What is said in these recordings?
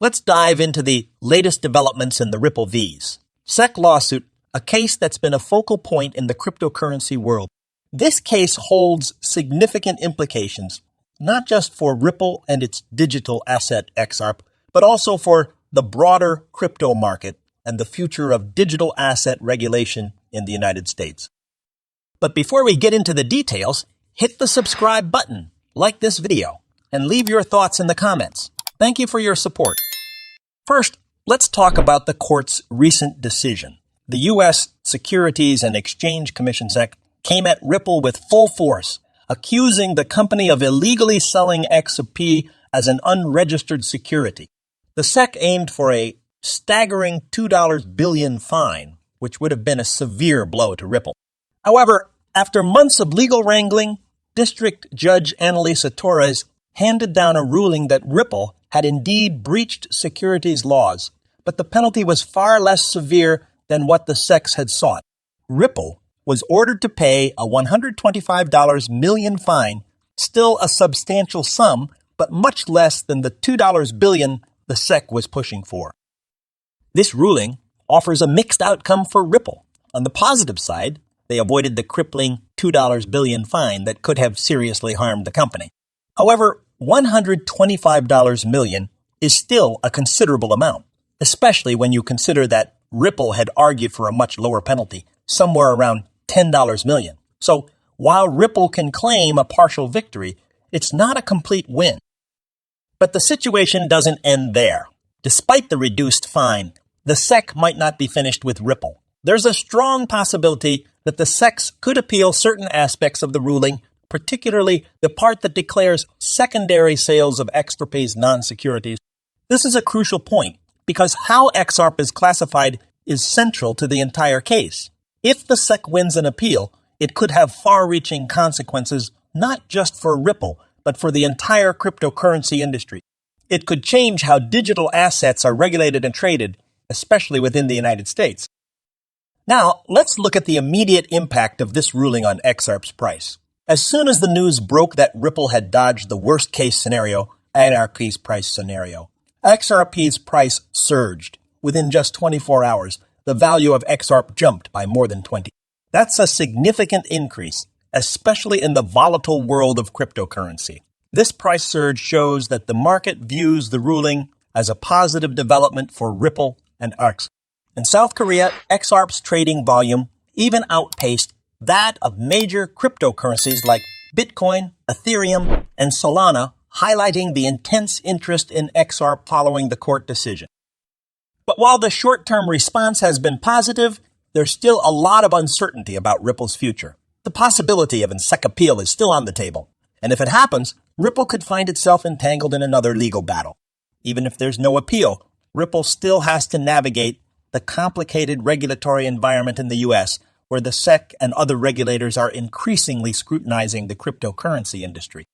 Let's dive into the latest developments in the Ripple V's SEC lawsuit, a case that's been a focal point in the cryptocurrency world. This case holds significant implications, not just for Ripple and its digital asset XRP, but also for the broader crypto market and the future of digital asset regulation in the United States. But before we get into the details, hit the subscribe button, like this video, and leave your thoughts in the comments. Thank you for your support. First, let's talk about the court's recent decision. The U.S. Securities and Exchange Commission SEC came at Ripple with full force, accusing the company of illegally selling XRP as an unregistered security. The SEC aimed for a staggering $2 billion fine, which would have been a severe blow to Ripple. However, after months of legal wrangling, District Judge Annalisa Torres handed down a ruling that Ripple had indeed breached securities laws, but the penalty was far less severe than what the SEC had sought. Ripple was ordered to pay a $125 million fine, still a substantial sum, but much less than the $2 billion the SEC was pushing for. This ruling offers a mixed outcome for Ripple. On the positive side, they avoided the crippling $2 billion fine that could have seriously harmed the company. However, $125 million is still a considerable amount, especially when you consider that Ripple had argued for a much lower penalty, somewhere around $10 million. So while Ripple can claim a partial victory, it's not a complete win. But the situation doesn't end there. Despite the reduced fine, the SEC might not be finished with Ripple. There's a strong possibility that the SEC could appeal certain aspects of the ruling, particularly the part that declares secondary sales of XRP's non-securities. This is a crucial point because how XRP is classified is central to the entire case. If the SEC wins an appeal, it could have far-reaching consequences not just for Ripple, but for the entire cryptocurrency industry. It could change how digital assets are regulated and traded, especially within the United States. Now, let's look at the immediate impact of this ruling on XRP's price. As soon as the news broke that Ripple had dodged the worst-case scenario, anarchy's price scenario, XRP's price surged. Within just 24 hours, the value of XRP jumped by more than 20. That's a significant increase, especially in the volatile world of cryptocurrency. This price surge shows that the market views the ruling as a positive development for Ripple and ARX. In South Korea, XRP's trading volume even outpaced that of major cryptocurrencies like Bitcoin, Ethereum, and Solana, highlighting the intense interest in XRP following the court decision. But while the short-term response has been positive, there's still a lot of uncertainty about Ripple's future. The possibility of a SEC appeal is still on the table, and if it happens, Ripple could find itself entangled in another legal battle. Even if there's no appeal, Ripple still has to navigate the complicated regulatory environment in the U.S., where the SEC and other regulators are increasingly scrutinizing the cryptocurrency industry.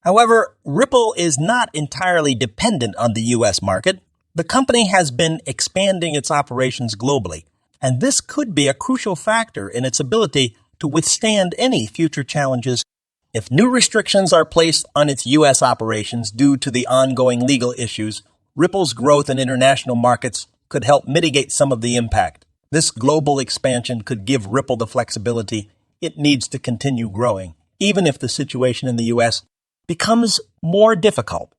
However, Ripple is not entirely dependent on the U.S. market. The company has been expanding its operations globally, and this could be a crucial factor in its ability to withstand any future challenges. If new restrictions are placed on its U.S. operations due to the ongoing legal issues, Ripple's growth in international markets could help mitigate some of the impact. This global expansion could give Ripple the flexibility it needs to continue growing, even if the situation in the U.S. becomes more difficult.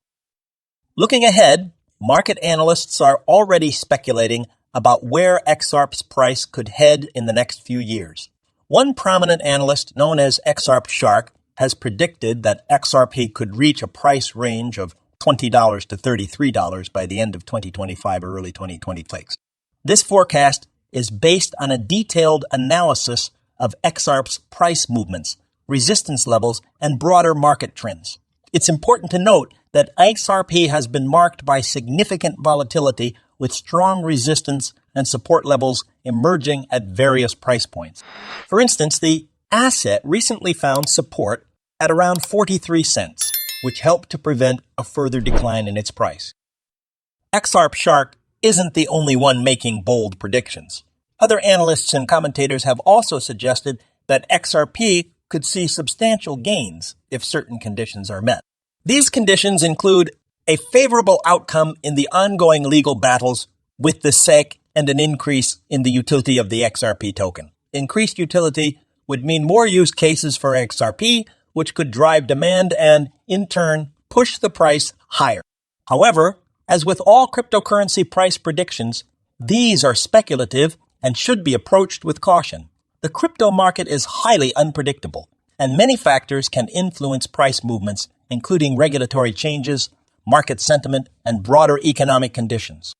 Looking ahead, market analysts are already speculating about where XRP's price could head in the next few years. One prominent analyst, known as XRP Shark, has predicted that XRP could reach a price range of $20 to $33 by the end of 2025 or early 2026. This forecast is based on a detailed analysis of XRP's price movements, resistance levels, and broader market trends. It's important to note that XRP has been marked by significant volatility with strong resistance and support levels emerging at various price points. For instance, the asset recently found support at around 43 cents, which helped to prevent a further decline in its price. XRP Shark isn't the only one making bold predictions. Other analysts and commentators have also suggested that XRP could see substantial gains if certain conditions are met. These conditions include a favorable outcome in the ongoing legal battles with the SEC and an increase in the utility of the XRP token. Increased utility would mean more use cases for XRP, which could drive demand and, in turn, push the price higher. However, as with all cryptocurrency price predictions, these are speculative and should be approached with caution. The crypto market is highly unpredictable, and many factors can influence price movements, including regulatory changes, market sentiment, and broader economic conditions.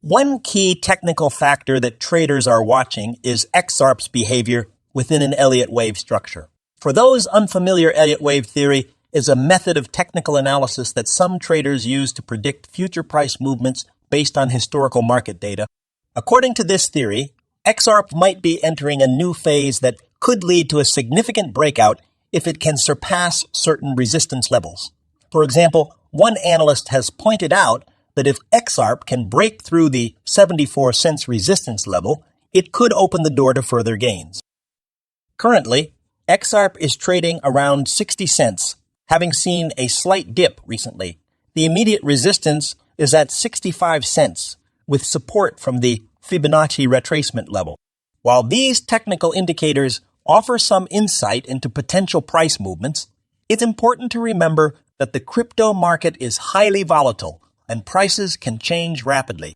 One key technical factor that traders are watching is XARP's behavior within an Elliott wave structure. For those unfamiliar, Elliott wave theory is a method of technical analysis that some traders use to predict future price movements based on historical market data. According to this theory, XARP might be entering a new phase that could lead to a significant breakout if it can surpass certain resistance levels. For example, one analyst has pointed out that if XARP can break through the 74 cents resistance level, it could open the door to further gains. Currently, XARP is trading around 60 cents, having seen a slight dip recently. The immediate resistance is at 65 cents, with support from the Fibonacci retracement level. While these technical indicators offer some insight into potential price movements, it's important to remember that the crypto market is highly volatile and prices can change rapidly.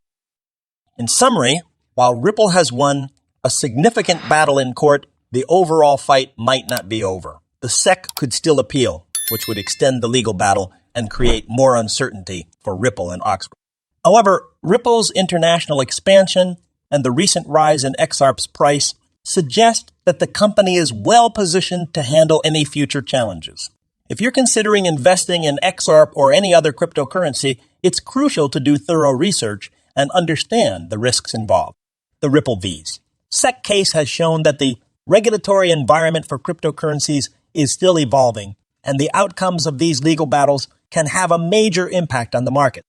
In summary, while Ripple has won a significant battle in court, the overall fight might not be over. The SEC could still appeal, which would extend the legal battle and create more uncertainty for Ripple and Oxford. However, Ripple's international expansion and the recent rise in XARP's price suggest that the company is well positioned to handle any future challenges. If you're considering investing in XARP or any other cryptocurrency, it's crucial to do thorough research and understand the risks involved. The Ripple Vs. SEC case has shown that the regulatory environment for cryptocurrencies is still evolving, and the outcomes of these legal battles can have a major impact on the market.